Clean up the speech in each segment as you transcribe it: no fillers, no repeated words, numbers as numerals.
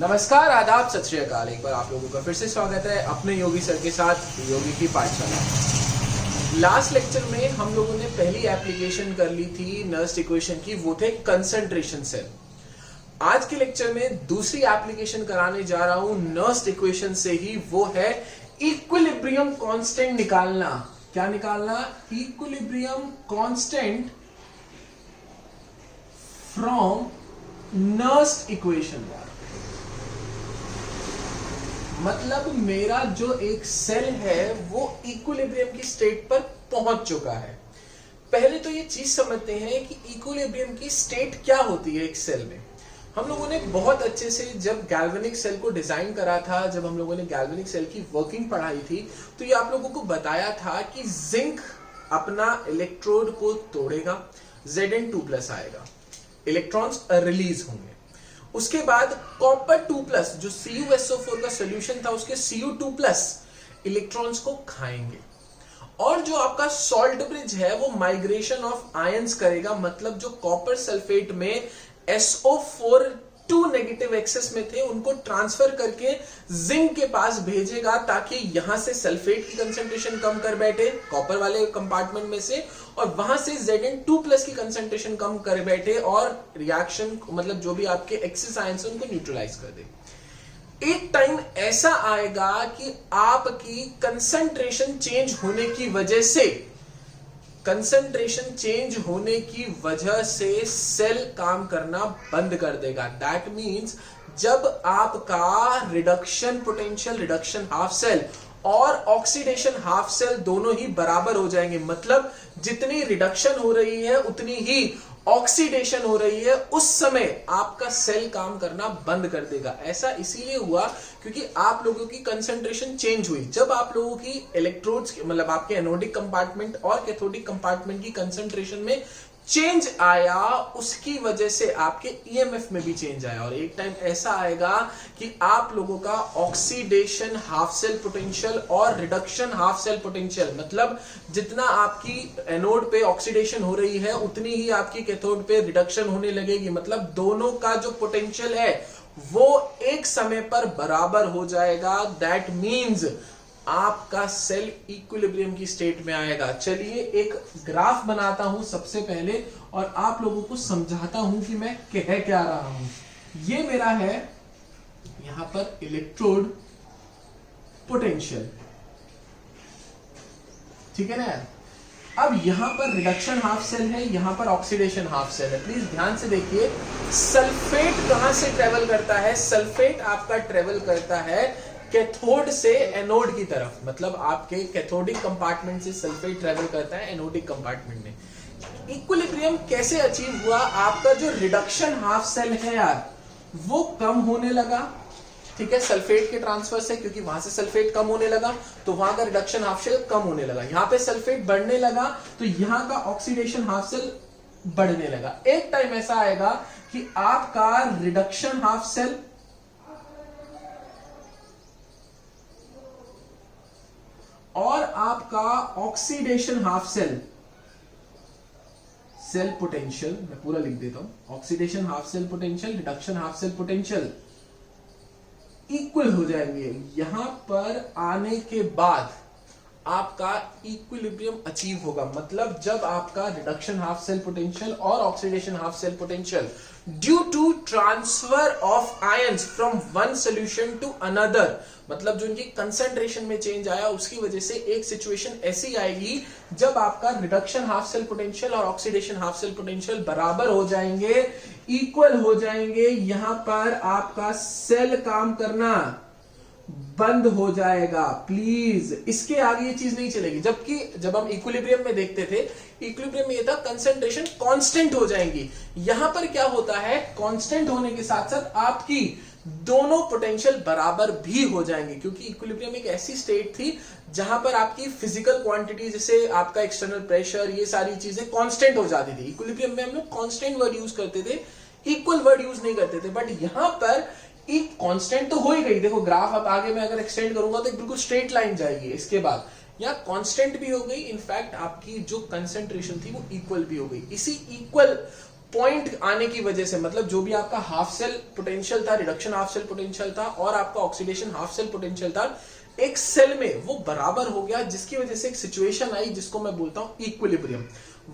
नमस्कार, आदाब, सत श्री अकाल। एक बार आप लोगों का फिर से स्वागत है अपने योगी सर के साथ योगी की पाठशाला। लास्ट लेक्चर में हम लोगों ने पहली एप्लीकेशन कर ली थी नर्स्ट इक्वेशन की, वो थे कंसंट्रेशन सेल। आज के लेक्चर में दूसरी एप्लीकेशन कराने जा रहा हूं नर्स्ट इक्वेशन से ही, वो है इक्विलिब्रियम कांस्टेंट निकालना। क्या निकालना? Equilibrium constant from Nernst equation. मतलब मेरा जो एक सेल है वो इक्विलिब्रियम की स्टेट पर पहुंच चुका है। पहले तो ये चीज समझते हैं कि इक्विलिब्रियम की स्टेट क्या होती है एक सेल में। हम लोगों ने बहुत अच्छे से जब गैल्वेनिक सेल को डिजाइन करा था, जब हम लोगों ने गैल्वेनिक सेल की वर्किंग पढ़ाई थी, तो ये आप लोगों को बताया था कि जिंक अपना इलेक्ट्रोड को तोड़ेगा, Zn2+ आएगा, इलेक्ट्रॉन्स रिलीज होंगे। उसके बाद कॉपर 2+ जो CuSO4 का सॉल्यूशन था, उसके Cu2+ इलेक्ट्रॉन्स को खाएंगे। और जो आपका सॉल्ट ब्रिज है वो माइग्रेशन ऑफ आयंस करेगा। मतलब जो कॉपर सल्फेट में SO4 2 नेगेटिव एक्सेस में थे, उनको ट्रांसफर करके जिंक के पास भेजेगा, ताकि यहां से सल्फेट की कंसंट्रेशन कम कर बैठे कॉपर वाले कंपार्टमेंट में से, और वहां से Zn2+ की कंसंट्रेशन कम कर बैठे और रिएक्शन मतलब जो भी आपके एक्सेस आयंस उनको न्यूट्रलाइज कर दे। एक टाइम ऐसा आएगा कि आपकी कंसंट्रेशन चेंज होने की वजह से सेल काम करना बंद कर देगा। दैट मीन्स जब आपका reduction potential, reduction half cell और ऑक्सीडेशन हाफ सेल दोनों ही बराबर हो जाएंगे, मतलब जितनी रिडक्शन हो रही है उतनी ही ऑक्सीडेशन हो रही है, उस समय आपका सेल काम करना बंद कर देगा। ऐसा इसीलिए हुआ क्योंकि आप लोगों की कंसंट्रेशन चेंज हुई। जब आप लोगों की इलेक्ट्रोड्स मतलब आपके एनोडिक कंपार्टमेंट और कैथोडिक कंपार्टमेंट की कंसंट्रेशन में चेंज आया, उसकी वजह से आपके ईएमएफ में भी चेंज आया। और एक टाइम ऐसा आएगा कि आप लोगों का ऑक्सीडेशन हाफ सेल पोटेंशियल और रिडक्शन हाफ सेल पोटेंशियल, मतलब जितना आपकी एनोड पे ऑक्सीडेशन हो रही है उतनी ही आपकी कैथोड पे रिडक्शन होने लगेगी। मतलब दोनों का जो पोटेंशियल है वो एक समय पर बराबर हो जाएगा। दैट मीन्स आपका सेल इक्विलिब्रियम की स्टेट में आएगा। चलिए एक ग्राफ बनाता हूं सबसे पहले और आप लोगों को समझाता हूं कि मैं कह क्या रहा हूं। ये मेरा है यहां पर इलेक्ट्रोड पोटेंशियल, ठीक है ना। अब यहां पर रिडक्शन हाफ सेल है, यहां पर ऑक्सीडेशन हाफ सेल है। प्लीज ध्यान से देखिए, सल्फेट कहां से ट्रेवल करता है? सल्फेट आपका ट्रेवल करता है कैथोड से एनोड की तरफ। मतलब आपके कैथोडिक कंपार्टमेंट से सल्फेट ट्रेवल करता है एनोडिक कंपार्टमेंट में। इक्विलिब्रियम कैसे अचीव हुआ? आपका जो रिडक्शन हाफ सेल है यार, वो कम होने लगा, ठीक है, सल्फेट के ट्रांसफर से, क्योंकि वहां से सल्फेट कम होने लगा तो वहां का रिडक्शन हाफ सेल कम होने लगा। यहां पे सल्फेट बढ़ने लगा तो यहां का ऑक्सीडेशन हाफ सेल बढ़ने लगा। एक टाइम ऐसा आएगा कि आपका रिडक्शन हाफ सेल और आपका ऑक्सीडेशन हाफ सेल पोटेंशियल, मैं पूरा लिख देता हूं, oxidation half cell potential, reduction half cell potential equal हो जाएंगे। यहां पर आने के बाद आपका इक्विलिब्रियम अचीव होगा। मतलब जब आपका रिडक्शन हाफ सेल पोटेंशियल और oxidation half cell potential due to transfer of ions from one solution to another, मतलब जो इनकी कंसंट्रेशन में चेंज आया, उसकी वजह से एक सिचुएशन ऐसी आएगी जब आपका रिडक्शन हाफ सेल पोटेंशियल और ऑक्सीडेशन हाफ सेल पोटेंशियल बराबर हो जाएंगे, इक्वल हो जाएंगे। यहां पर आपका सेल काम करना बंद हो जाएगा। प्लीज इसके आगे ये चीज नहीं चलेगी। जबकि जब हम इक्विलिब्रियम में देखते थे, इक्विलिब्रियम में ये था कंसंट्रेशन कांस्टेंट हो जाएंगी। यहां पर क्या होता है, कांस्टेंट होने के साथ साथ आपकी दोनों पोटेंशियल बराबर भी हो जाएंगे, क्योंकि इक्विलिब्रियम एक ऐसी स्टेट थी जहां पर आपकी फिजिकल क्वांटिटी, जैसे आपका एक्सटर्नल प्रेशर, ये सारी चीजें कांस्टेंट हो जाती थी। इक्विलिब्रियम में हम लोग कांस्टेंट वर्ड यूज करते थे, इक्वल वर्ड यूज नहीं करते थे। बट यहां पर एक कांस्टेंट तो हो ही गई। देखो ग्राफ अब आगे मैं अगर एक्सटेंड करूंगा तो बिल्कुल स्ट्रेट लाइन जाएगी। इसके बाद यहाँ कांस्टेंट भी हो गई, इनफैक्ट आपकी जो कंसंट्रेशन थी वो इक्वल भी हो गई। इसी इक्वल पॉइंट आने की वजह से, मतलब जो भी आपका हाफ सेल पोटेंशियल था, रिडक्शन हाफ सेल पोटेंशियल था और आपका ऑक्सीडेशन हाफ सेल पोटेंशियल था, एक सेल में वो बराबर हो गया, जिसकी वजह से एक सिचुएशन आई जिसको मैं बोलता हूं इक्विलिब्रियम।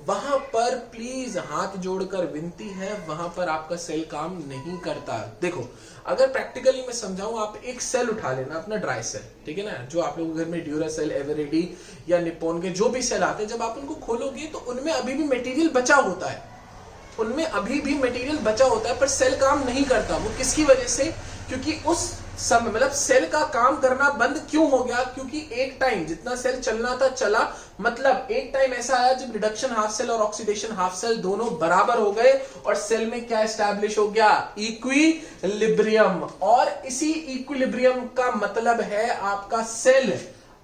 वहां पर प्लीज हाथ जोड़कर विनती है, वहां पर आपका सेल काम नहीं करता। देखो अगर प्रैक्टिकली मैं समझाऊं, आप एक सेल उठा लेना अपना ड्राई सेल, ठीक है ना, जो आप लोगों के घर में ड्यूरासेल, एवरेडी या निप्पॉन के जो भी सेल आते हैं, जब आप उनको खोलोगे तो उनमें अभी भी मटेरियल बचा होता है, उनमें अभी भी मटेरियल बचा होता है, पर सेल काम नहीं करता। वो किसकी वजह से? क्योंकि उस समय मतलब सेल का काम करना बंद क्यों हो गया? क्योंकि एक टाइम जितना सेल चलना था चला, मतलब एक टाइम ऐसा आया जब रिडक्शन हाफ सेल और ऑक्सीडेशन हाफ सेल दोनों बराबर हो गए और सेल में क्या एस्टैब्लिश हो गया? इक्विलिब्रियम। और इसी इक्विलिब्रियम का मतलब है आपका सेल,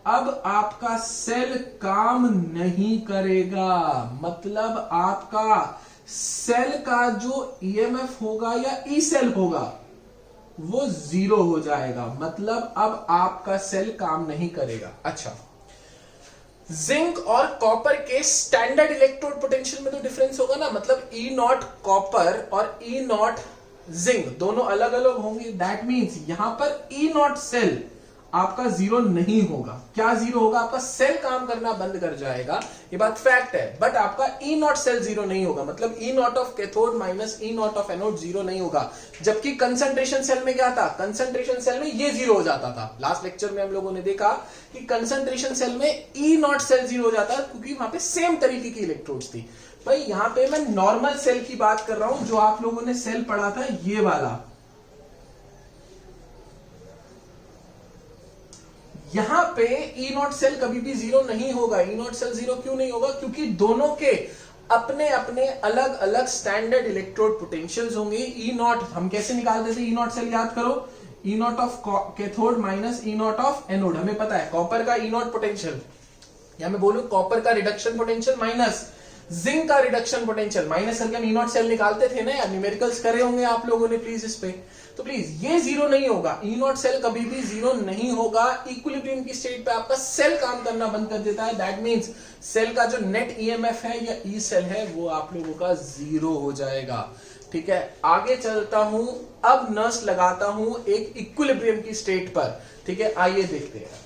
अब आपका सेल काम नहीं करेगा, मतलब आपका सेल का जो ईएमएफ होगा या ई सेल होगा वो 0 हो जाएगा, मतलब अब आपका सेल काम नहीं करेगा। अच्छा, जिंक और कॉपर के स्टैंडर्ड इलेक्ट्रोड पोटेंशियल में तो डिफरेंस होगा ना, मतलब ई नॉट कॉपर और ई नॉट जिंक दोनों अलग अलग होंगे। दैट मींस यहां पर ई नॉट सेल आपका 0 नहीं होगा। क्या 0 होगा? आपका सेल काम करना बंद कर जाएगा, ये बात फैक्ट है, बट आपका ई नॉट सेल 0 नहीं होगा, मतलब E naught of cathode minus E naught of anode 0 नहीं होगा। जबकि कंसंट्रेशन सेल में क्या था? कंसंट्रेशन सेल में ये 0 हो जाता था। लास्ट लेक्चर में हम लोगों ने देखा कि कंसंट्रेशन सेल में ई नॉट सेल 0 हो जाता है, क्योंकि वहां पे सेम तरीके की इलेक्ट्रोड्स थी। भाई यहां पे मैं नॉर्मल सेल की बात कर रहा हूं, जो आप लोगों ने सेल पढ़ा था ये वाला। यहां पे ई नॉट सेल कभी भी 0 नहीं होगा। ई नॉट सेल 0 क्यों नहीं होगा? क्योंकि दोनों के अपने अपने अलग अलग स्टैंडर्ड इलेक्ट्रोड पोटेंशियल्स होंगे। ई नॉट हम कैसे निकालते थे? ई नॉट सेल याद करो, E naught of cathode minus E naught of anode. हमें पता है कॉपर का ई नॉट पोटेंशियल, या मैं बोलूं कॉपर का रिडक्शन पोटेंशियल माइनस जिंक का रिडक्शन पोटेंशियल, माइनस करके हम ई नॉट सेल निकालते थे ना यार, न्यूमेरिकल्स करे होंगे आप लोगों ने प्लीज इस पे। तो प्लीज ये 0 नहीं होगा, ई नॉट सेल कभी भी 0 नहीं होगा। इक्विलिब्रियम की स्टेट पे आपका सेल काम करना बंद कर देता है। दैट मींस सेल का जो नेट ईएमएफ है या ई सेल है वो आप लोगों का 0 हो जाएगा। ठीक है, आगे चलता हूं, अब नर्स लगाता हूं एक इक्विलिब्रियम की स्टेट पर। ठीक है, आइए देखते हैं।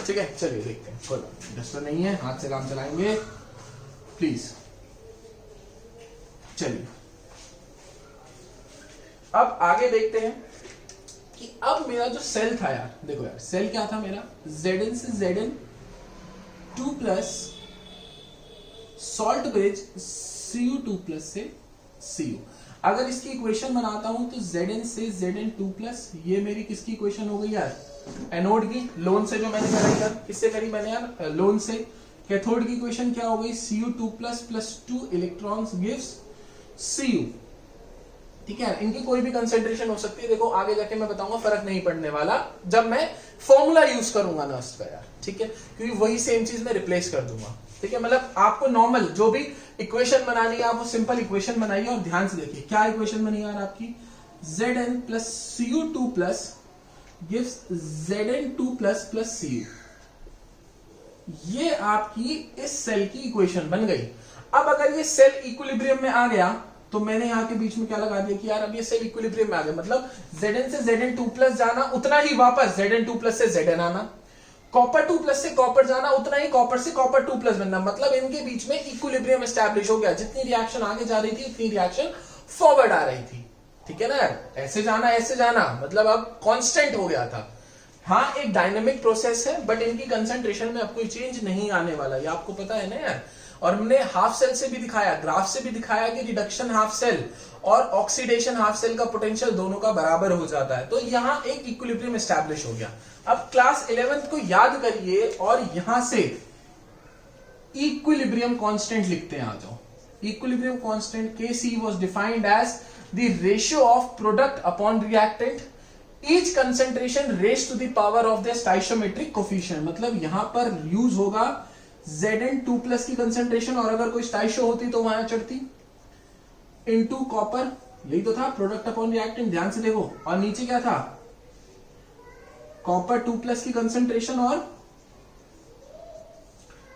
ठीक है, चलिए देखते हैं। कोई डस्टर नहीं है, हाथ से काम चलाएंगे प्लीज। चलिए अब आगे देखते हैं कि अब मेरा जो सेल था यार, देखो यार सेल क्या था मेरा? Zn से Zn 2 plus salt bridge Cu2 plus से Cu। अगर इसकी इक्वेशन बनाता हूं तो Zn से Zn 2 प्लस, ये मेरी किसकी इक्वेशन हो गई यार? एनोड की, लोन से जो मैंने कराई था, किससे करी मैंने यार? लोन से। कैथोड की इक्वेशन क्या हो गई? Cu2 plus plus 2 electrons gives Cu। ठीक है, इनकी कोई भी कंसेंट्रेशन हो सकती है। देखो आगे जाके मैं बताऊंगा, फर्क नहीं पड़ने वाला जब मैं फॉर्मूला यूज करूंगा नर्स का यार। ठीक है, क्योंकि वही सेम चीज मैं रिप्लेस कर दूंगा। ठीक है, मतलब आपको नॉर्मल जो भी इक्वेशन बनानी है आप वो सिंपल इक्वेशन बनाइए और ध्यान से देखिए क्या इक्वेशन बनी यार आपकी? Zn plus Cu2 plus gives Zn2 plus plus Cu। ये आपकी इस सेल की इक्वेशन बन गई। अब अगर ये सेल इक्विलिब्रियम में आ गया तो मैंने यहां के बीच में क्या लगा दिया कि यार अब ये सेल इक्विलिब्रियम में आ गया, मतलब Zn से Zn2 प्लस जाना उतना ही वापस Zn2 प्लस से Zn आना, कॉपर 2 प्लस से कॉपर जाना उतना ही कॉपर से कॉपर 2 प्लस बनना, मतलब इनके बीच में इक्विलिब्रियम एस्टैब्लिश हो गया। जितनी रिएक्शन आगे जा रही थी उतनी रिएक्शन फॉरवर्ड आ रही थी। ठीक है ना यार, ऐसे जाना मतलब अब कांस्टेंट हो गया था। हाँ एक डायनेमिक प्रोसेस है, बट इनकी कंसंट्रेशन में अब कोई चेंज नहीं आने वाला, ये आपको पता है ना यार। और हमने हाफ सेल से भी दिखाया, ग्राफ से भी दिखाया कि रिडक्शन हाफ सेल और ऑक्सीडेशन हाफ सेल का पोटेंशियल दोनों का बराबर हो जाता है। तो यहां एक इक्विलिब्रियम एस्टैब्लिश हो गया। अब क्लास 11th को याद करिए और यहां से इक्विलिब्रियम कांस्टेंट लिखते हैं। आ जाओ, equilibrium constant Kc was defined as the ratio of product upon reactant, each concentration raise to the power of the stoichiometric coefficient. मतलब यहां पर यूज होगा Zn2 प्लस की कंसेंट्रेशन, और अगर कोई स्टाइशियो होती तो वहां चढ़ती, इनटू कॉपर, यही तो था प्रोडक्ट अपॉन रिएक्टेंट। ध्यान से देखो, और नीचे क्या था? कॉपर 2 प्लस की कंसेंट्रेशन और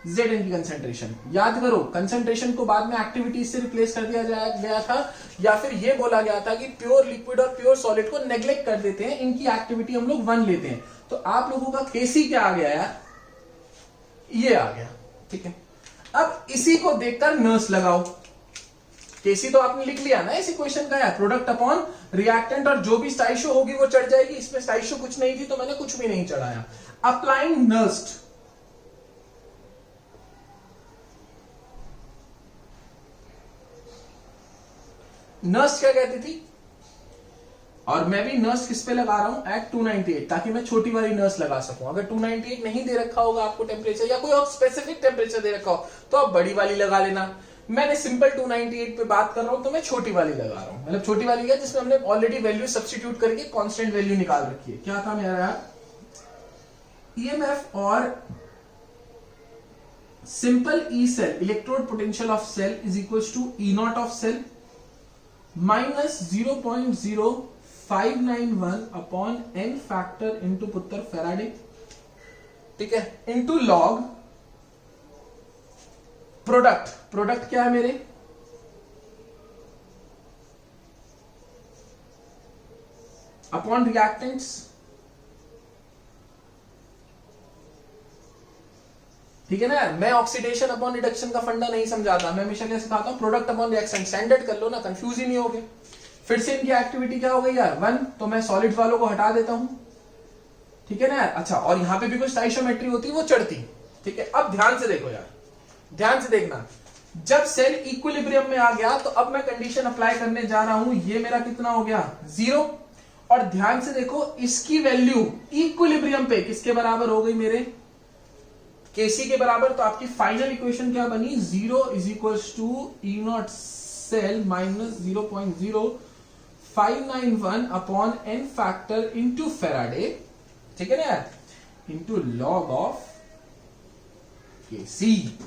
Zn की कंसेंट्रेशन। याद करो कंसेंट्रेशन को बाद में एक्टिविटी से रिप्लेस कर दिया गया था, या फिर ये बोला गया था कि प्योर लिक्विड और प्योर सॉलिड को नेग्लेक्ट कर देते हैं, इनकी एक्टिविटी हम लोग 1 लेते हैं। तो आप लोगों का केसी क्या आ गया यार, ये आ गया। ठीक है, अब इसी को देखकर नर्स लगाओ। केसी तो आपने लिख लिया ना इसी क्वेश्चन का यार, प्रोडक्ट अपॉन रिएक्टेंट, और जो भी स्टाइशो होगी वो चढ़ जाएगी। इसमें स्टाइशो कुछ नहीं थी तो मैंने कुछ भी नहीं चढ़ाया। अप्लाइंग नर्स्ट, नर्स क्या कहती थी, और मैं भी नर्स किस पे लगा रहा हूं, एट 298, ताकि मैं छोटी वाली नर्स लगा सकूं। अगर 298 नहीं दे रखा होगा आपको टेम्परेचर, या कोई और स्पेसिफिक टेम्परेचर दे रखा हो, तो आप बड़ी वाली लगा लेना। मैंने सिंपल 298 पे बात कर रहा हूं तो मैं छोटी वाली लगा रहा हूं। मतलब छोटी वाली क्या, जिसमें हमने ऑलरेडी वैल्यू सब्स्टिट्यूट करके कांस्टेंट वैल्यू निकाल रखी है। क्या था मेरा यार, ईएमएफ और simple E cell, electrode potential of cell is equal to E naught of cell minus 0.0591 upon N factor into पुत्र फेराडे, ठीक है, इंटू लॉग प्रोडक्ट। प्रोडक्ट क्या है मेरे, अपॉन रिएक्टेंट्स, ठीक है ना यार। मैं ऑक्सीडेशन अपॉन रिडक्शन का फंडा नहीं समझाता, मैं हमेशा क्या सिखाता हूं, प्रोडक्ट अपॉन रिएक्शन। स्टैंडर्ड कर लो ना, कंफ्यूज ही नहीं होगे। फिर से इनकी एक्टिविटी क्या हो गई यार, 1, तो मैं सॉलिड वालों को हटा देता हूं, ठीक है ना यार। अच्छा, और यहां पे भी कुछ स्टाइशियोमेट्री होती है, वो चढ़ती, ठीक है। अब ध्यान से देखो यार, ध्यान से देखना, जब सेल इक्विलिब्रियम में आ गया तो अब मैं कंडीशन अप्लाई करने जा रहा हूं, ये मेरा कितना हो गया 0, और ध्यान से देखो इसकी वैल्यू इक्विलिब्रियम पे किसके बराबर हो गई मेरे, केसी के बराबर। तो आपकी फाइनल इक्वेशन क्या बनी, 0 is equal to E naught cell minus 0.0591 upon N factor into Faraday, ठीक है ना यार, इंटू लॉग ऑफ केसी।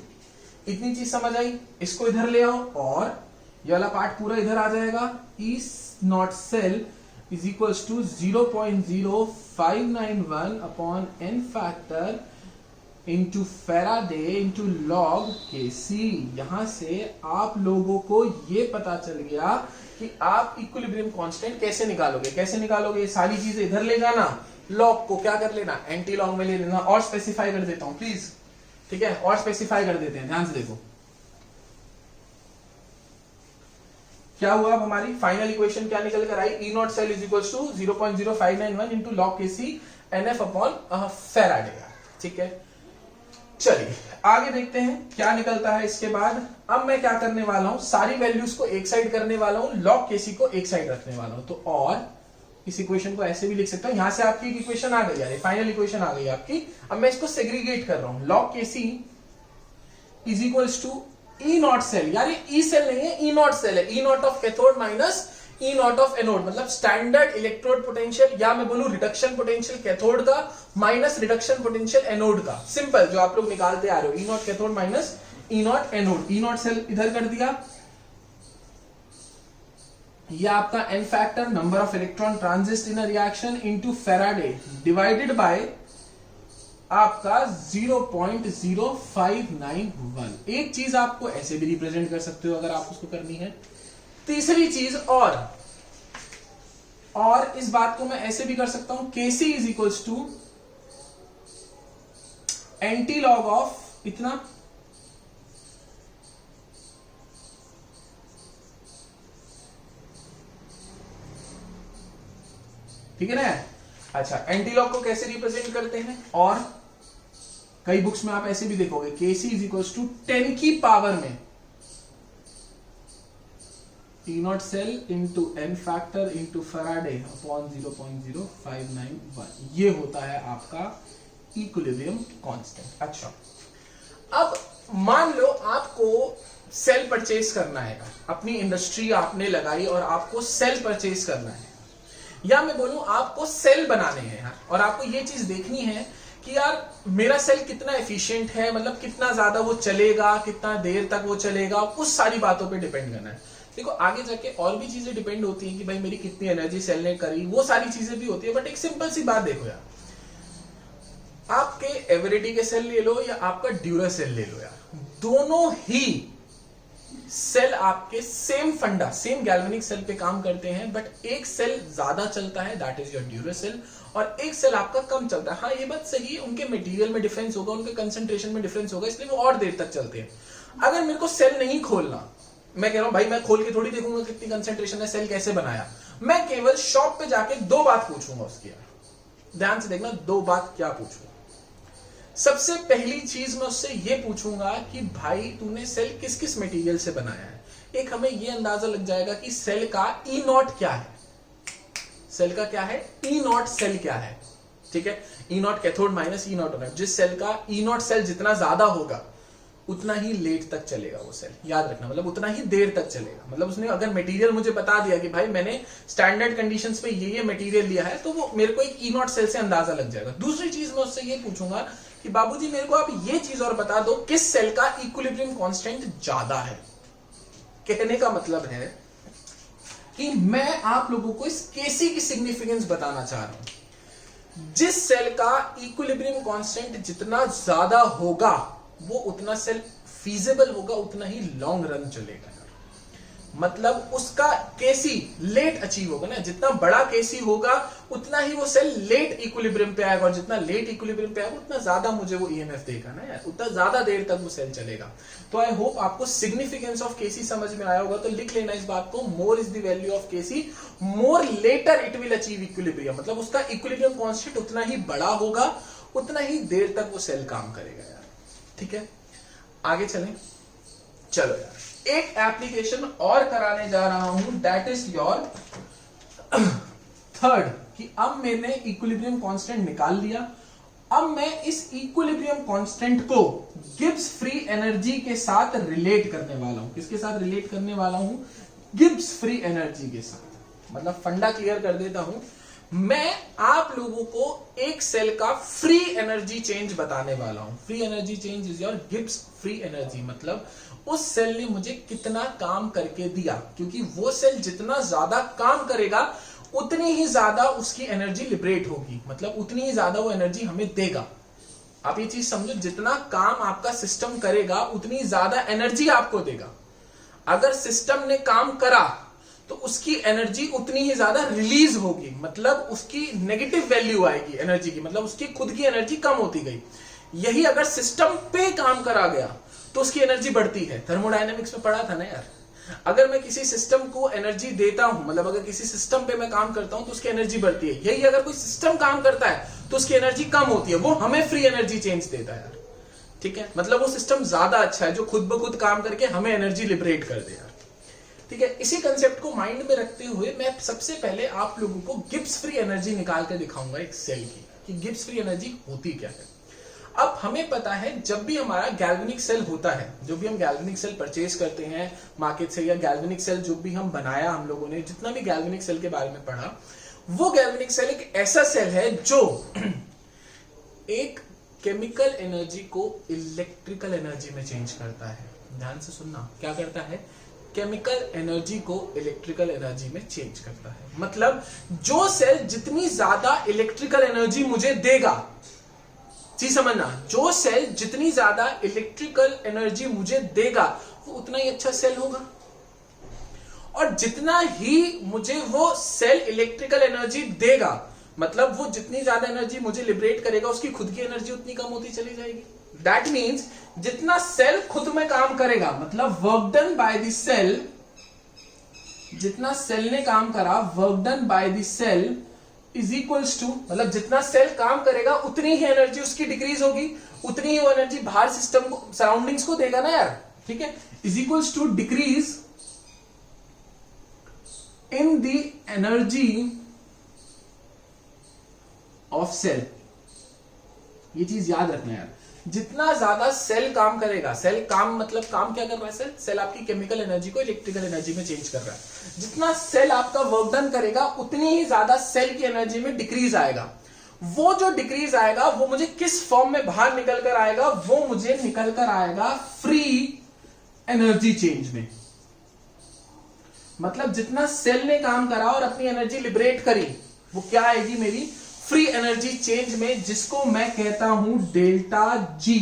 इतनी चीज समझ आई, इसको इधर ले आओ और ये वाला पार्ट पूरा इधर आ जाएगा। E naught cell is equal to 0.0591 upon N factor into Faraday into log K C. यहां से आप लोगों को ये पता चल गया कि आप इक्विलिब्रियम कांस्टेंट कैसे निकालोगे। कैसे निकालोगे, ये सारी चीजें इधर ले जाना, लॉग को क्या कर लेना, एंटी लॉग में ले लेना। और स्पेसिफाई कर देता हूं प्लीज, ठीक है, और स्पेसिफाई कर देते हैं, ध्यान से देखो क्या हुआ। अब हमारी फाइनल इक्वेशन क्या निकल कर आई, E naught cell is equal to 0.0591 into log K C N F upon Faraday, ठीक है। चलिए आगे देखते हैं क्या निकलता है इसके बाद। अब मैं क्या करने वाला हूं, सारी वैल्यूज को एक साइड करने वाला हूं, लॉग केसी को एक साइड रखने वाला हूं। तो और इस इक्वेशन को ऐसे भी लिख सकता हूं, यहां से आपकी इक्वेशन आ गई यार, फाइनल इक्वेशन आ गई आपकी। अब मैं इसको सेग्रीगेट कर रहा हूं, log KC is equals to E naught cell, यार ये ई सेल नहीं है, ई नॉट सेल है। E naught of cathode minus E naught of anode, मतलब स्टैंडर्ड इलेक्ट्रोड पोटेंशियल, या मैं बोलूं रिडक्शन पोटेंशियल कैथोड का माइनस रिडक्शन पोटेंशियल एनोड का। सिंपल जो आप लोग निकालते आ रहे हो, E naught cathode minus E naught anode. E naught cell इधर कर दिया, ये आपका N factor, number of electron transit in a reaction into Faraday divided by आपका 0.0591। एक चीज आपको ऐसे भी रिप्रेजेंट कर सकते हो अगर आप उसको करनी है। तीसरी चीज और इस बात को मैं ऐसे भी कर सकता हूं, K C is equals to antilog of इतना, ठीक है ना। अच्छा, एंटी लॉग को कैसे रिप्रेजेंट करते हैं, और कई बुक्स में आप ऐसे भी देखोगे, केसी इज इक्वल्स टू 10 की पावर में E naught cell into N factor into Faraday upon 0.0591। ये होता है आपका इक्विलिब्रियम कांस्टेंट। अच्छा, अब मान लो आपको सेल परचेज करना है, अपनी इंडस्ट्री आपने लगाई और आपको सेल परचेज करना है, या मैं बोलूं आपको सेल बनाने हैं यार, और आपको ये चीज देखनी है कि यार मेरा सेल कितना एफिशिएंट है, मतलब कितना ज्यादा वो चलेगा, कितना देर तक वो चलेगा, उस सारी बातों पे डिपेंड करना है। देखो आगे जाके और भी चीजें डिपेंड होती हैं कि भाई मेरी कितनी एनर्जी सेल ने करी, वो सारी चीजें भी होती है। बट एक सिंपल सी बात देखो यार, आपके एवरिडी के सेल ले लो या आपका ड्यूरासेल ले लो यार, दोनों ही सेल आपके सेम फंडा, सेम गैल्वेनिक सेल पे काम करते हैं, बट एक सेल ज्यादा चलता है, दैट इज योर ड्यूरासेल, और एक सेल आपका कम चलता है। हाँ ये बात सही है, उनके मटेरियल में डिफरेंस होगा, उनके कंसंट्रेशन में डिफरेंस होगा, इसलिए वो और देर तक चलते हैं। अगर मेरे को सेल नहीं खोलना, मैं कह रहा हूं भाई मैं खोल के थोड़ी देखूंगा कितनी कंसंट्रेशन है, सेल कैसे बनाया, मैं केवल शॉप पे जाके दो बात पूछूंगा उसकी। यार ध्यान से देखना, दो बात क्या पूछूंगा। सबसे पहली चीज मैं उससे ये पूछूंगा कि भाई तूने सेल किस किस मटेरियल से बनाया है। एक हमें ये अंदाजा लग जाएगा कि सेल का ई नॉट क्या है, सेल का क्या है, ई नॉट सेल क्या है, ठीक है। E naught cathode minus E naught anode, जिस सेल का ई नॉट सेल जितना ज्यादा होगा उतना ही लेट तक चलेगा वो सेल, याद रखना, मतलब उतना ही देर तक चलेगा। मतलब उसने अगर मटेरियल मुझे बता दिया कि भाई मैंने स्टैंडर्ड कंडीशंस पे ये मटेरियल लिया है, तो वो मेरे को एक ई नॉट सेल से अंदाजा लग जाएगा। दूसरी चीज मैं उससे ये पूछूंगा कि बाबूजी मेरे को आप ये चीज और बता दो, किस सेल का इक्विलिब्रियम कांस्टेंट ज्यादा है। कहने का मतलब है कि मैं आप लोगों को इस केसी की सिग्निफिकेंस बताना चाह रहा हूं। जिस सेल का इक्विलिब्रियम कांस्टेंट जितना ज्यादा होगा वो उतना सेल फीजिबल होगा, उतना ही लॉन्ग रन चलेगा। मतलब उसका केसी लेट अचीव होगा ना, जितना बड़ा केसी होगा उतना ही वो सेल लेट इक्विलिब्रियम पे आएगा, और जितना लेट इक्विलिब्रियम पे आएगा उतना ज्यादा मुझे वो ईएमएफ देगा ना यार, उतना ज्यादा देर तक वो सेल चलेगा। तो आई होप आपको सिग्निफिकेंस ऑफ केसी समझ में आया होगा। तो लिख लेना इस बात को, more is the value of KC, more later it will achieve equilibrium. मतलब उसका इक्विलिब्रियम कांस्टेंट उतना ही बड़ा होगा, उतना ही देर तक वो सेल काम करेगा यार, ठीक है। आगे चलें, चलो यार एक एप्लीकेशन और कराने जा रहा हूं, दैट इज योर थर्ड, कि अब मैंने इक्विलिब्रियम कांस्टेंट निकाल लिया। अब मैं इस इक्विलिब्रियम कांस्टेंट को गिब्स फ्री एनर्जी के साथ रिलेट करने वाला हूं। किसके साथ रिलेट करने वाला हूं? गिब्स फ्री एनर्जी के साथ। मतलब फंडा क्लियर कर देता हूं, मैं आप लोगों को एक सेल का फ्री एनर्जी चेंज बताने वाला हूं। Free energy change is your Gibbs free energy. मतलब उस सेल ने मुझे कितना काम करके दिया, क्योंकि वो सेल जितना ज्यादा काम करेगा उतनी ही ज्यादा उसकी एनर्जी लिबरेट होगी, मतलब उतनी ही ज्यादा वो एनर्जी हमें देगा। आप ये चीज समझो, जितना काम आपका सिस्टम करेगा उतनी ज्यादा एनर्जी आपको देगा। अगर सिस्टम ने काम करा तो उसकी एनर्जी उतनी ही ज्यादा रिलीज होगी, मतलब उसकी नेगेटिव वैल्यू आएगी एनर्जी की, मतलब उसकी खुद की एनर्जी कम होती गई। यही अगर सिस्टम पे काम करा गया तो उसकी एनर्जी बढ़ती है। थर्मोडायनेमिक्स में पढ़ा था ना यार, अगर मैं किसी सिस्टम को एनर्जी देता हूं, मतलब अगर किसी सिस्टम पे मैं काम करता हूं तो उसकी एनर्जी बढ़ती है। यही अगर कोई सिस्टम काम करता है तो उसकी एनर्जी कम होती है, वो हमें फ्री एनर्जी चेंज देता है यार, ठीक है। मतलब वो सिस्टम ज्यादा अच्छा है जो खुद ब खुद काम करके हमें एनर्जी लिबरेट कर दे यार, ठीक है। इसी कंसेप्ट को माइंड में रखते हुए मैं सबसे पहले आप लोगों को गिब्स फ्री एनर्जी निकाल के दिखाऊंगा एक सेल की, कि गिब्स फ्री एनर्जी होती क्या है। अब हमें पता है जब भी हमारा गैल्वेनिक सेल होता है, जो भी हम गैल्वेनिक सेल परचेज करते हैं मार्केट से, या गैल्वेनिक सेल जो भी हम बनाया, हम लोगों ने जितना भी गैल्वेनिक सेल के बारे में पढ़ा, वो गैल्वेनिक सेल एक ऐसा सेल है जो एक केमिकल एनर्जी को इलेक्ट्रिकल एनर्जी में चेंज करता है। ध्यान से सुनना, क्या करता है? केमिकल एनर्जी को इलेक्ट्रिकल एनर्जी में चेंज करता है। मतलब जो सेल जितनी ज्यादा इलेक्ट्रिकल एनर्जी मुझे देगा, जी समझना, जो सेल जितनी ज्यादा इलेक्ट्रिकल एनर्जी मुझे देगा वो उतना ही अच्छा सेल होगा, और जितना ही मुझे वो सेल इलेक्ट्रिकल एनर्जी देगा, मतलब वो जितनी ज्यादा एनर्जी मुझे लिबरेट करेगा उसकी खुद की एनर्जी उतनी कम होती चली जाएगी। दैट मीन्स जितना सेल खुद में काम करेगा, मतलब work done by the cell, जितना सेल ने काम करा, work done by the cell is equals to, मतलब जितना सेल काम करेगा उतनी ही एनर्जी उसकी डिक्रीज होगी, उतनी ही वो एनर्जी बाहर सिस्टम को, सराउंडिंग्स को देगा ना यार, ठीक है। Is equals to decrease in the energy of cell. ये चीज याद रखना यार, जितना ज्यादा सेल काम करेगा, सेल काम मतलब काम क्या कर रहा है? सेल आपकी केमिकल एनर्जी को इलेक्ट्रिकल एनर्जी में चेंज कर रहा है। जितना सेल आपका वर्क डन करेगा उतनी ही ज्यादा सेल की एनर्जी में डिक्रीज आएगा। वो जो डिक्रीज आएगा वो मुझे किस फॉर्म में बाहर निकल कर आएगा? वो मुझे निकल कर आएगा फ्री एनर्जी चेंज में। मतलब जितना सेल ने काम करा और अपनी एनर्जी लिबरेट करी, वो क्या आएगी? मेरी फ्री एनर्जी चेंज में, जिसको मैं कहता हूं डेल्टा जी।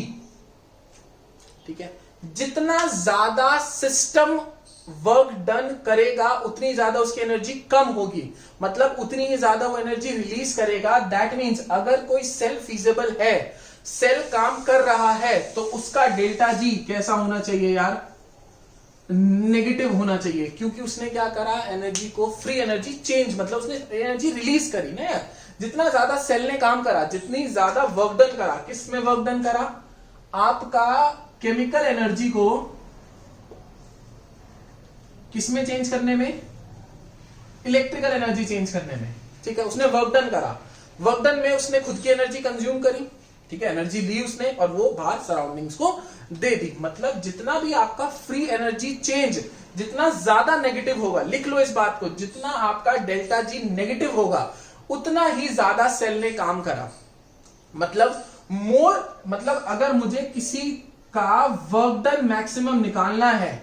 ठीक है, जितना ज्यादा सिस्टम वर्क डन करेगा उतनी ज्यादा उसकी एनर्जी कम होगी, मतलब उतनी ही ज्यादा वो एनर्जी रिलीज करेगा। दैट मीन्स अगर कोई सेल फीजिबल है, सेल काम कर रहा है, तो उसका डेल्टा जी कैसा होना चाहिए यार? नेगेटिव होना चाहिए, क्योंकि उसने क्या करा? एनर्जी को, फ्री एनर्जी चेंज, मतलब उसने एनर्जी रिलीज करी ना यार। जितना ज्यादा सेल ने काम करा, जितनी ज्यादा वर्क डन करा, किस में वर्क डन करा? आपका केमिकल एनर्जी को किसमें चेंज करने में? इलेक्ट्रिकल एनर्जी चेंज करने में। ठीक है, उसने वर्क डन करा, वर्क डन में उसने खुद की एनर्जी कंज्यूम करी, ठीक है, एनर्जी ली उसने और वो बाहर सराउंडिंग्स को दे दी। मतलब जितना भी आपका फ्री एनर्जी चेंज जितना ज्यादा नेगेटिव होगा, लिख लो इस बात को, जितना आपका डेल्टा जी नेगेटिव होगा उतना ही ज्यादा सेल ने काम करा। मतलब मोर, मतलब अगर मुझे किसी का वर्क डन मैक्सिमम निकालना है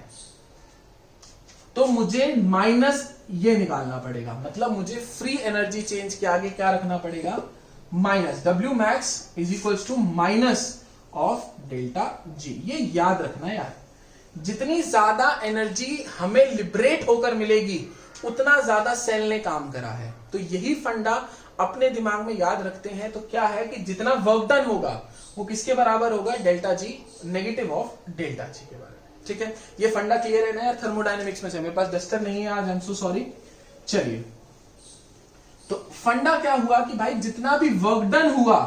तो मुझे माइनस ये निकालना पड़ेगा, मतलब मुझे फ्री एनर्जी चेंज के आगे क्या रखना पड़ेगा? Minus. W max is equals to minus of delta G. ये याद रखना यार, जितनी ज्यादा एनर्जी हमें लिबरेट होकर मिलेगी उतना ज्यादा सेल ने काम करा है। तो यही फंडा अपने दिमाग में याद रखते हैं। तो क्या है कि जितना वर्क डन होगा वो किसके बराबर होगा? Delta G, negative of delta जी के बराबर। ठीक है, ये फंडा क्लियर है ना यार थर्मोडायनेमिक्स में से? मेरे पास डस्टर नहीं है आज, आई एम सो सॉरी। चलिए, तो फंडा क्या हुआ कि भाई जितना भी वर्क डन हुआ,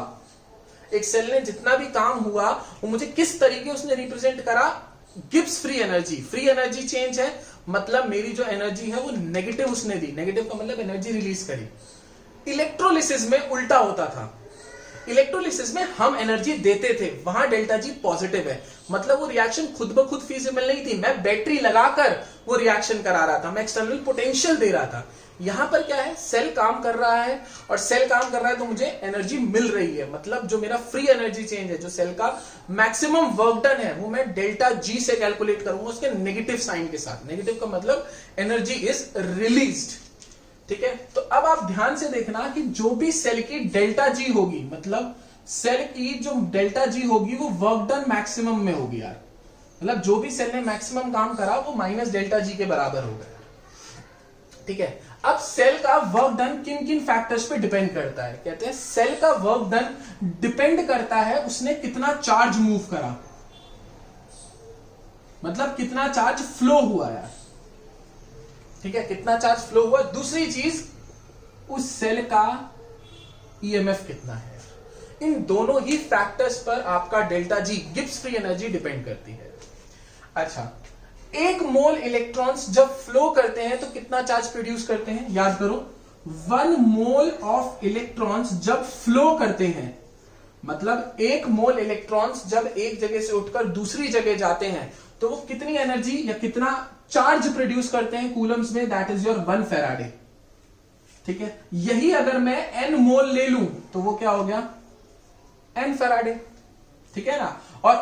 एक सेल ने जितना भी काम हुआ, वो मुझे किस तरीके उसने रिप्रेजेंट करा? Gibbs free energy. Free energy change है, मतलब मेरी जो एनर्जी है वो नेगेटिव उसने दी। नेगेटिव का मतलब एनर्जी रिलीज करी। इलेक्ट्रोलिसिस में उल्टा होता था। इलेक्ट्रोलिसिस में हम एनर्जी देते थे, वहां डेल्टा जी पॉजिटिव है, मतलब वो रिएक्शन खुद ब खुद फीजिबल नहीं थी। मैं बैटरी लगाकर वो रिएक्शन करा रहा था, मैं एक्सटर्नल पोटेंशियल दे रहा था। यहां पर क्या है? सेल काम कर रहा है, और सेल काम कर रहा है तो मुझे एनर्जी मिल रही है। मतलब जो मेरा फ्री एनर्जी चेंज है, जो सेल का मैक्सिमम वर्क डन है, वो मैं डेल्टा जी से कैलकुलेट करूंगा, उसके नेगेटिव साइन के साथ। नेगेटिव का मतलब एनर्जी इज रिलीज्ड। ठीक है, तो अब आप ध्यान से देखना कि जो भी सेल की डेल्टा जी होगी, मतलब सेल की जो डेल्टा जी होगी वो वर्क डन मैक्सिमम में होगी यार। मतलब जो भी सेल ने मैक्सिमम काम करा वो माइनस डेल्टा जी के बराबर होगा। ठीक है, अब सेल का वर्क डन किन किन फैक्टर्स पे डिपेंड करता है? कहते हैं सेल का वर्क डन डिपेंड करता है उसने कितना चार्ज मूव करा, मतलब कितना चार्ज फ्लो हुआ यार। ठीक है, कितना चार्ज फ्लो हुआ। दूसरी चीज, उस सेल का ईएमएफ कितना है। इन दोनों ही फैक्टर्स पर आपका delta G, Gibbs free energy, depend करती है। अच्छा, एक मोल इलेक्ट्रॉन्स जब फ्लो करते हैं तो कितना चार्ज प्रोड्यूस करते हैं? याद करो, 1 मोल ऑफ इलेक्ट्रॉन्स जब फ्लो करते हैं, मतलब एक मोल इलेक्ट्रॉन्स जब एक जगह से उठकर दूसरी जगह जाते हैं तो वो कितनी एनर्जी या कितना चार्ज प्रोड्यूस करते हैं कूलम्स में? That is your 1 Faraday. ठीक है, यही अगर मैं n मोल ले लूं तो वो क्या हो गया? n Faraday. ठीक है ना, और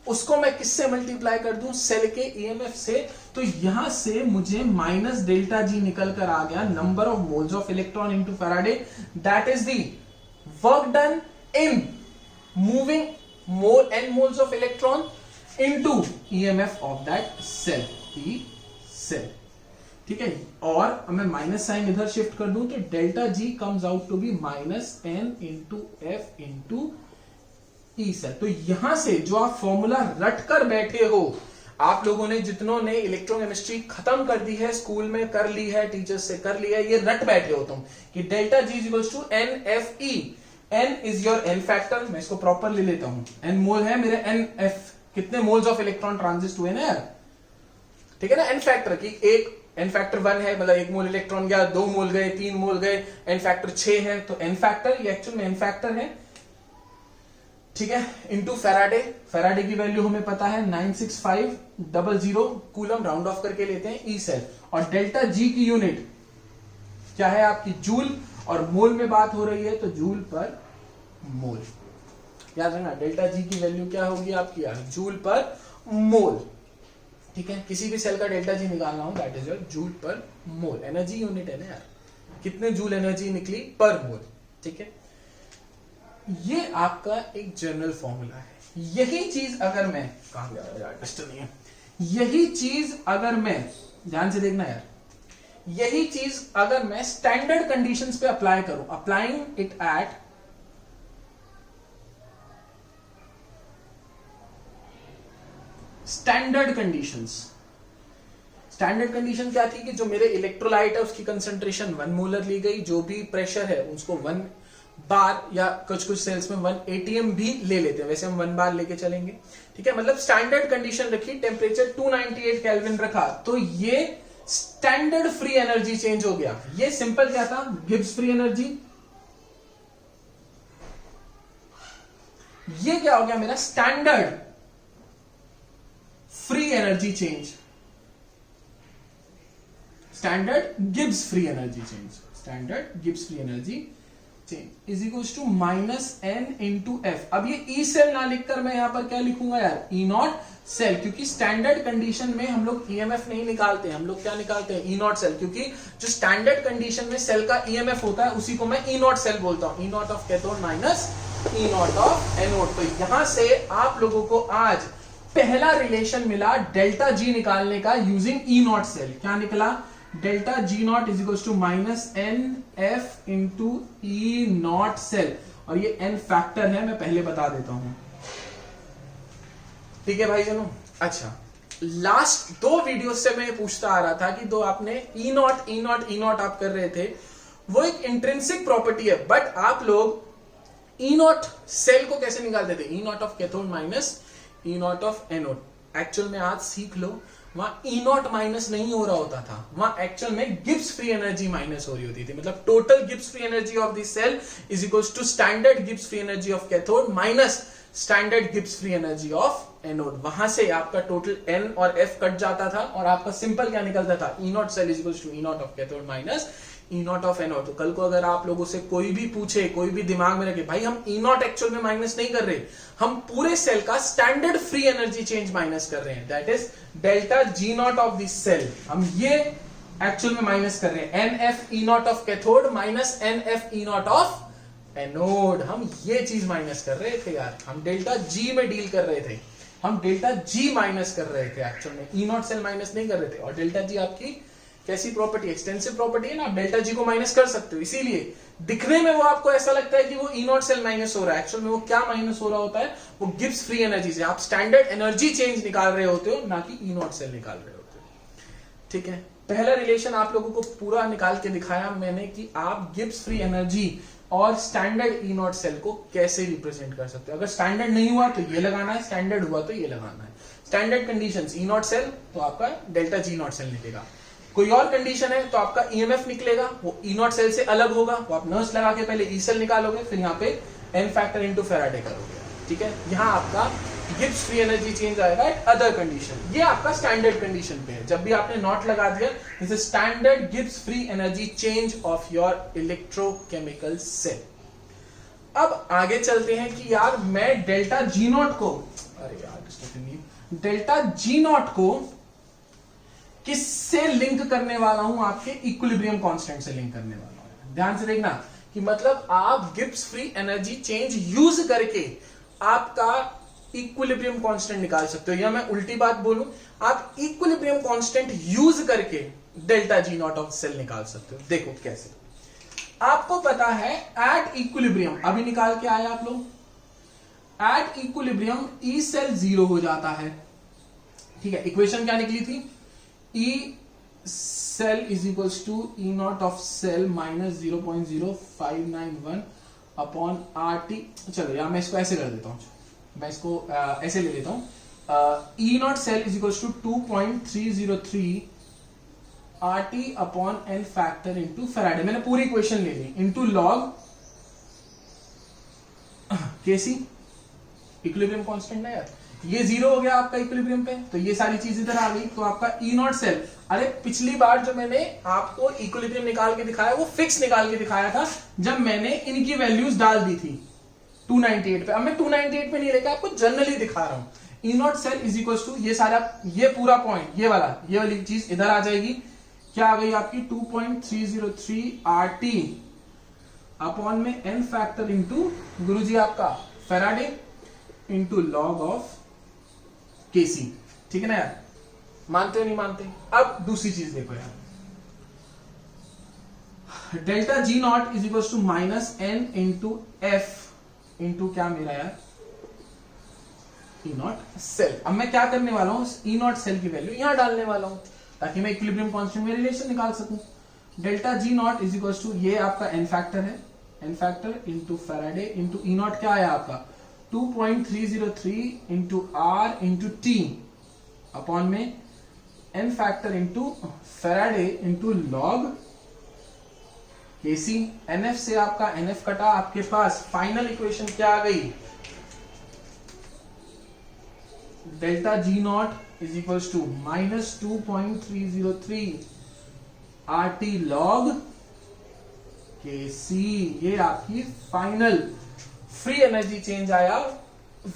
उसको मैं किससे मल्टीप्लाई कर दूं? सेल के ईएमएफ से। तो यहां से मुझे माइनस डेल्टा जी निकल कर आ गया, number of moles of electron into Faraday, that is the work done in moving mole n moles of electron into EMF of that cell, E cell. ठीक है, और अब मैं माइनस साइन इधर शिफ्ट कर दूं तो delta G comes out to be minus n into F into E cell. तो यहां से जो आप फॉर्मूला रट कर बैठे हो, आप लोगों ने जितनों ने इलेक्ट्रोकेमिस्ट्री खत्म कर दी है, स्कूल में कर ली है, टीचर्स से कर लिया है, ये रट बैठे हो तुम कि delta G equals to n F E. N is your n factor, मैं इसको प्रॉपर ले लेता हूं, एन मोल है मेरे, एन एफ कितने मोल्स ऑफ इलेक्ट्रॉन ट्रांजिट हुए ना यार। ठीक है ना, एन फैक्टर की एक एन फैक्टर 1 है, मतलब 1 मोल इलेक्ट्रॉन गया, 2 मोल गए, 3 मोल गए, एन फैक्टर 6 है, तो एन फैक्टर ये एक्चुअल में एन फैक्टर है। ठीक है, इंटू फैराडे। फैराडे की वैल्यू हमें पता है 96500 कूलम, राउंड ऑफ करके लेते हैं, ई सेल। और डेल्टा जी की यूनिट क्या है आपकी? जूल, और मोल में बात हो रही है तो जूल पर मोल। याद रखना, डेल्टा जी की वैल्यू क्या होगी आपकी यार? जूल पर मोल। ठीक है, किसी भी सेल का डेल्टा जी निकालना हो, दैट इज योर जूल पर मोल। एनर्जी यूनिट है ना यार, कितने जूल एनर्जी निकली पर मोल। ठीक है, ये आपका एक जनरल फॉर्मूला है। यही चीज अगर मैं, कहां गया यार, डिस्टर्ब नहीं है, यही चीज अगर मैं, ध्यान से देखना यार, यही चीज अगर मैं स्टैंडर्ड कंडीशंस पे अप्लाई करूं, applying it at standard conditions. Standard condition क्या थी कि जो मेरे इलेक्ट्रोलाइट है उसकी कंसंट्रेशन 1 मोलर ली गई, जो भी प्रेशर है उसको 1 बार या कुछ कुछ सेल्स में 1 ATM भी ले लेते हैं, वैसे हम 1 बार लेके चलेंगे। ठीक है, मतलब स्टैंडर्ड कंडीशन रखी, टेम्परेचर 298 केल्विन रखा, तो ये स्टैंडर्ड फ्री एनर्जी चेंज हो गया। ये सिंपल क्या था, गिब्स फ्री एनर्जी। ये क्या हो गया मेरा standard free energy change, standard Gibbs free energy change, standard Gibbs free energy change is equal to -n into F. अब ये ई सेल ना लिखकर मैं यहां पर क्या लिखूंगा यार, ई नॉट सेल, क्योंकि स्टैंडर्ड कंडीशन में हम लोग ईएमएफ नहीं निकालते, हम लोग क्या निकालते हैं, ई नॉट सेल, क्योंकि जो स्टैंडर्ड कंडीशन में सेल का ईएमएफ होता है उसी को मैं ई नॉट सेल बोलता हूं, E naught of cathode minus E naught of anode. तो यहां से आप लोगों को आज पहला रिलेशन मिला डेल्टा जी निकालने का यूजिंग ई नॉट सेल। क्या निकला, delta G naught is equal to -nf into E naught cell, और ये n फैक्टर है, मैं पहले बता देता हूं। ठीक है भाई जनों, अच्छा लास्ट 2 वीडियो से मैं पूछता आ रहा था कि दो आपने ई नॉट आप कर रहे थे, वो एक इंट्रिंसिक प्रॉपर्टी है, बट आप लोग ई नॉट सेल को कैसे निकालते थे, E naught of cathode minus E naught of anode. Actual में आज सीख लो, वहां ई नॉट माइनस नहीं हो रहा होता था, वहां एक्चुअल में गिब्स फ्री एनर्जी माइनस हो रही होती थी, मतलब total Gibbs free energy of the cell is equals to standard Gibbs free energy of cathode minus standard Gibbs free energy of anode. वहां से आपका टोटल n और f कट जाता था और आपका सिंपल क्या निकलता था, E naught cell is equals to E naught of cathode minus E naught of anode. तो कल को अगर आप लोगों से कोई भी पूछे, कोई भी दिमाग में रखे, भाई हम ई नॉट एक्चुअल में माइनस नहीं कर रहे, हम पूरे सेल का standard free energy change minus कर रहे हैं, that is delta G naught of the cell, हम ये एक्चुअल में माइनस कर रहे हैं, nf E naught of cathode minus nf E naught of anode, हम ये चीज माइनस कर रहे थे यार, हम डेल्टा जी में डील कर रहे थे, हम डेल्टा जी माइनस कर रहे थे एक्चुअल में, ई नॉट सेल माइनस नहीं कर रहे थे। और डेल्टा जी आपकी कैसी प्रॉपर्टी, एक्सटेंसिव प्रॉपर्टी है ना, आप डेल्टा जी को माइनस कर सकते हो, इसीलिए दिखने में वो आपको ऐसा लगता है कि वो ई नॉट सेल माइनस हो रहा है, एक्चुअल में वो क्या माइनस हो रहा होता है, वो गिब्स फ्री एनर्जी से आप स्टैंडर्ड एनर्जी चेंज निकाल रहे होते हो, ना कि ई नॉट सेल निकाल रहे होते हो। ठीक है, पहला रिलेशन आप लोगों को पूरा निकाल के दिखाया मैंने कि आप गिब्स फ्री एनर्जी और स्टैंडर्ड ई नॉट सेल को कैसे रिप्रेजेंट कर सकते हो। अगर स्टैंडर्ड नहीं हुआ तो ये लगाना है, स्टैंडर्ड हुआ तो ये लगाना है। Standard conditions E naught cell तो आपका डेल्टा जी नॉट सेल निकलेगा, कोई और कंडीशन है तो आपका ईएमएफ निकलेगा, वो ई नॉट सेल से अलग होगा, वो आप नर्स लगा के पहले ई सेल निकालोगे, फिर यहाँ पे एन फैक्टर इनटू फैराडे करोगे। ठीक है, यहाँ आपका गिब्स फ्री एनर्जी चेंज आएगा एट अदर कंडीशन, ये आपका स्टैंडर्ड कंडीशन पे है। जब भी आपने नॉट लगा दिया, this is standard Gibbs free energy change of your electrochemical cell. अब आगे चलते हैं कि यार मैं डेल्टा जी नॉट को, अरे यार डेल्टा जी नॉट को किससे लिंक करने वाला हूं, आपके इक्विलिब्रियम कांस्टेंट से लिंक करने वाला हूं। ध्यान से देखना कि मतलब आप Gibbs free energy change use करके आपका इक्विलिब्रियम कांस्टेंट निकाल सकते हो, या मैं उल्टी बात बोलूं, आप इक्विलिब्रियम कांस्टेंट यूज करके delta G naught of cell निकाल सकते हो। देखो कैसे, आपको पता है एट इक्विलिब्रियम, अभी निकाल के आए आप लोग, एट इक्विलिब्रियम ई सेल 0 हो जाता है। ठीक है, इक्वेशन क्या निकली थी, E cell is equals to E naught of cell minus 0.0591 upon RT। चलो यार मैं इसको ऐसे कर देता हूँ, मैं इसको ऐसे ले लेता हूँ, E naught cell is equals to 2.303 RT upon N factor into Faraday। मैंने पूरी इक्वेशन ले ली, into log Kc, equilibrium constant है यार, ये 0 हो गया आपका इक्विलिब्रियम पे, तो ये सारी चीज इधर आ गई, तो आपका ई नॉट सेल, अरे पिछली बार जो मैंने आपको इक्विलिब्रियम निकाल के दिखाया वो फिक्स निकाल के दिखाया था जब मैंने इनकी वैल्यूज डाल दी थी 298 पे। अब मैं 298 पे नहीं लेकर आपको जनरली दिखा रहा हूं। E naught cell is equal to ये सारा, ये पूरा पॉइंट, ये वाली चीज इधर आ जाएगी, क्या आ गई आपकी 2.303 RT अपॉन में n फैक्टर इंटू गुरुजी आपका फैराडे इंटू लॉग ऑफ केसी। ठीक है ना यार, मानते हो नहीं मानते? अब दूसरी चीज देखो यार, delta G naught is equal to minus n into F into क्या मेरा यार ई नॉट सेल। अब मैं क्या करने वाला हूं, ई नॉट सेल की वैल्यू यहां डालने वाला हूं ताकि मैं इक्विलिब्रियम कांस्टेंट में रिलेशन निकाल सकूं। Delta G naught is equal to ये आपका एन फैक्टर है, N factor into Faraday into E naught क्या आया आपका 2.303 into R into T upon में N factor into Faraday into log K C. N F से आपका एनएफ कटा, आपके पास फाइनल इक्वेशन क्या आ गई, delta G naught is equal to minus 2.303 R T log K C. ये आपकी फाइनल फ्री एनर्जी चेंज आया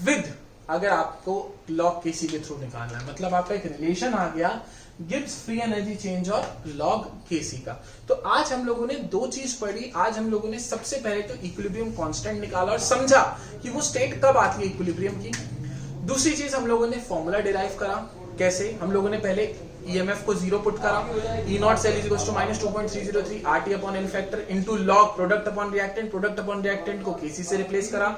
विद, अगर आपको लॉग के सी के थ्रू निकालना है, मतलब आपका एक रिलेशन आ गया गिब्स फ्री एनर्जी चेंज और लॉग केसी का। तो आज हम लोगों ने दो चीज पढ़ी। आज हम लोगों ने सबसे पहले तो इक्विलिब्रियम कांस्टेंट निकाला और समझा कि वो स्टेट कब आती है इक्विलिब्रियम की। दूसरी चीज हम लोगों ने फॉर्मूला डिराइव करा, कैसे हम लोगों ने पहले ईएमएफ को जीरो पुट करा, E naught cell is equal to minus 2.303 RT upon N factor into log product upon reactant को केसी से रिप्लेस करा।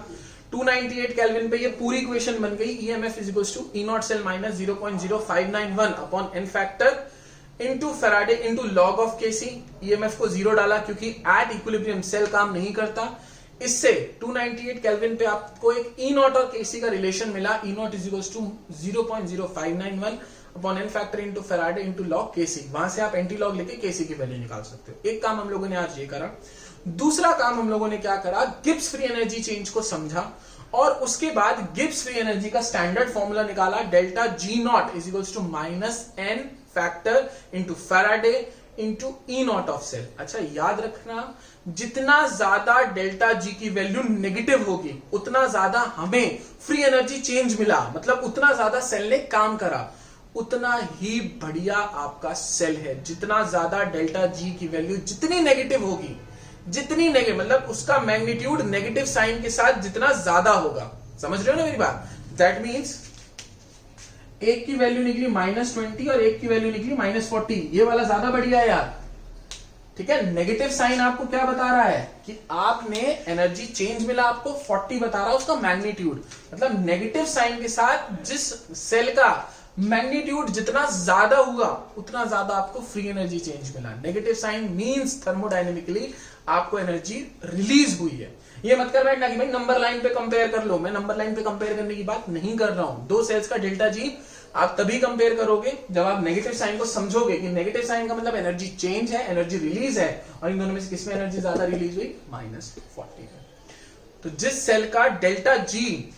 298 केल्विन पे ये पूरी इक्वेशन बन गई, EMF is equal to E naught cell minus 0.0591 upon N factor into Faraday into log of KC. EMF को zero डाला क्योंकि एट इक्विलिब्रियम सेल काम नहीं करता। इससे 298 केल्विन पे आपको एक ई नॉट और केसी का रिलेशन मिला, E naught is equal to 0.0591 upon N factor into Faraday into log KC. वहां से आप एंटी लॉग लेके केसी की वैल्यू निकाल सकते हो। एक काम हम लोगों ने आज ये करा। दूसरा काम हम लोगों ने क्या करा, गिब्स फ्री एनर्जी चेंज को समझा और उसके बाद गिब्स फ्री एनर्जी का स्टैंडर्ड फॉर्मूला निकाला, delta G naught is equal to minus n factor into Faraday into E naught of cell. अच्छा याद रखना, जितना ज्यादा डेल्टा जी की वैल्यू नेगेटिव होगी उतना ज्यादा हमें फ्री एनर्जी चेंज मिला, मतलब उतना ज्यादा सेल ने काम करा, उतना ही बढ़िया आपका सेल है। जितना ज्यादा डेल्टा जी की वैल्यू जितनी नेगेटिव होगी, जितनी नेगेटिव मतलब उसका मैग्नीट्यूड नेगेटिव साइन के साथ जितना ज्यादा होगा, समझ रहे हो ना मेरी बात? दैट मीन्स एक की वैल्यू निकली -20 और एक की वैल्यू निकली -40, ये वाला ज्यादा बढ़िया है यार। ठीक है, नेगेटिव साइन आपको क्या बता रहा है कि आपने एनर्जी चेंज मिला, आपको 40 बता रहा है उसका मैग्नीट्यूड, मतलब नेगेटिव साइन के साथ जिस सेल का मैग्नीट्यूड जितना ज्यादा हुआ उतना ज्यादा आपको फ्री एनर्जी चेंज मिला। नेगेटिव साइन मींस थर्मोडायनेमिकली आपको एनर्जी रिलीज हुई है। ये मत कर बैठना कि भाई नंबर लाइन पे कंपेयर कर लो, मैं नंबर लाइन पे कंपेयर करने की बात नहीं कर रहा हूं। दो सेल्स का डेल्टा जी आप तभी कंपेयर करोगे जब आप नेगेटिव साइन को समझोगे कि नेगेटिव साइन का मतलब एनर्जी चेंज है, एनर्जी रिलीज है, और इन दोनों में से किसमें एनर्जी ज्यादा रिलीज हुई, -40 है। तो जिस सेल का डेल्टा जी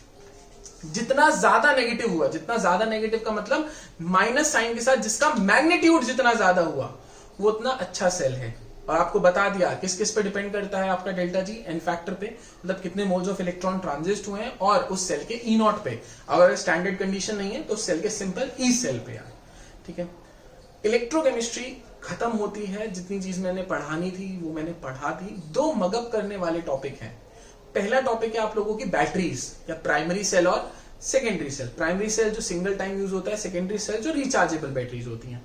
जितना ज्यादा नेगेटिव हुआ, जितना ज्यादा नेगेटिव का मतलब माइनस साइन के साथ जिसका मैग्नीट्यूड जितना ज्यादा हुआ, वो उतना अच्छा सेल है। और आपको बता दिया किस किस पे डिपेंड करता है आपका डेल्टा जी, एन फैक्टर पे, मतलब कितने मोल्स ऑफ इलेक्ट्रॉन ट्रांजिस्ट हुए हैं, और उस सेल के ई नॉट पे। अगर स्टैंडर्ड कंडीशन नहीं है तो उस सेल के सिंपल ई सेल पे यार। ठीक है, इलेक्ट्रोकेमिस्ट्री खत्म होती है। जितनी चीज मैंने पढ़ानी थी वो मैंने पढ़ा दी। दो मगअप करने वाले टॉपिक हैं। पहला टॉपिक है आप लोगों की बैटरीज या प्राइमरी सेल और सेकेंडरी सेल। प्राइमरी सेल जो सिंगल टाइम यूज होता है, सेकेंडरी सेल जो रिचार्जेबल बैटरीज होती हैं।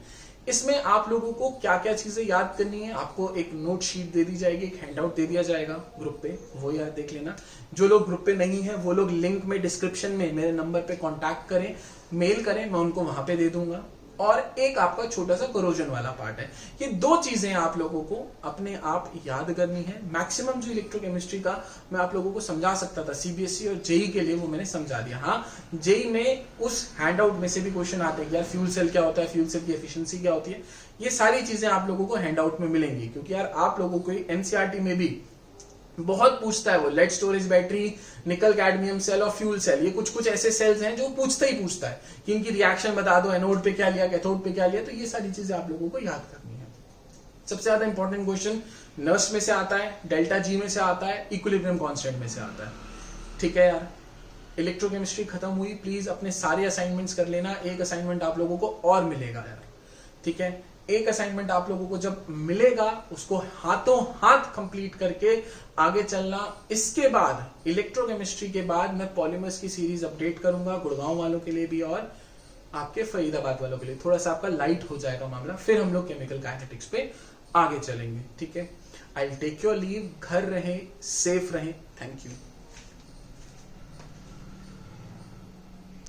इसमें आप लोगों को क्या क्या चीजें याद करनी है, आपको एक नोट शीट दे दी जाएगी, एक हैंडआउट दे दिया जाएगा ग्रुप पे, वो याद देख लेना। जो लोग ग्रुप पे नहीं है वो लोग लिंक में डिस्क्रिप्शन में मेरे नंबर पे कांटेक्ट करें, मेल करें, मैं उनको वहां पे दे दूंगा। और एक आपका छोटा सा कोरोजन वाला पार्ट है। ये दो चीजें आप लोगों को अपने आप याद करनी है। मैक्सिमम जो इलेक्ट्रोकेमिस्ट्री का मैं आप लोगों को समझा सकता था सीबीएसई और जेई के लिए, वो मैंने समझा दिया। हाँ, जेई में उस हैंडआउट में से भी क्वेश्चन आते हैं यार फ्यूल सेल क्या होता है, फ्यूल सेल की एफिशिएंसी क्या होती है। ये सारी चीजें आप लोगों को हैंडआउट में मिलेंगी, क्योंकि यार आप लोगों को एनसीईआरटी में भी बहुत पूछता है वो lead storage battery, nickel cadmium cell और फ्यूल सेल। ये कुछ कुछ ऐसे सेल्स हैं जो पूछता है कि इनकी रिएक्शन बता दो, एनोड पे क्या लिया, कैथोड पे क्या लिया। तो ये सारी चीजें आप लोगों को याद करनी है। सबसे ज्यादा इंपॉर्टेंट क्वेश्चन नर्स में से आता है, डेल्टा जी में से आता है, इक्विलिब्रियम कांस्टेंट में से आता है। ठीक है यार, इलेक्ट्रोकेमिस्ट्री खत्म हुई। प्लीज अपने सारे असाइनमेंट्स कर लेना, एक असाइनमेंट आप लोगों को और मिलेगा यार। ठीक है, एक असाइनमेंट आप लोगों को जब मिलेगा उसको हाथों हाथ कंप्लीट करके आगे चलना। इसके बाद इलेक्ट्रोकेमिस्ट्री के बाद मैं पॉलीमर्स की सीरीज अपडेट करूंगा गुड़गांव वालों के लिए भी और आपके फरीदाबाद वालों के लिए। थोड़ा सा आपका लाइट हो जाएगा मामला, फिर हम लोग केमिकल काइनेटिक्स पे आगे चलेंगे। ठीक है, I will take your leave. घर रहें, सेफ रहें। Thank you.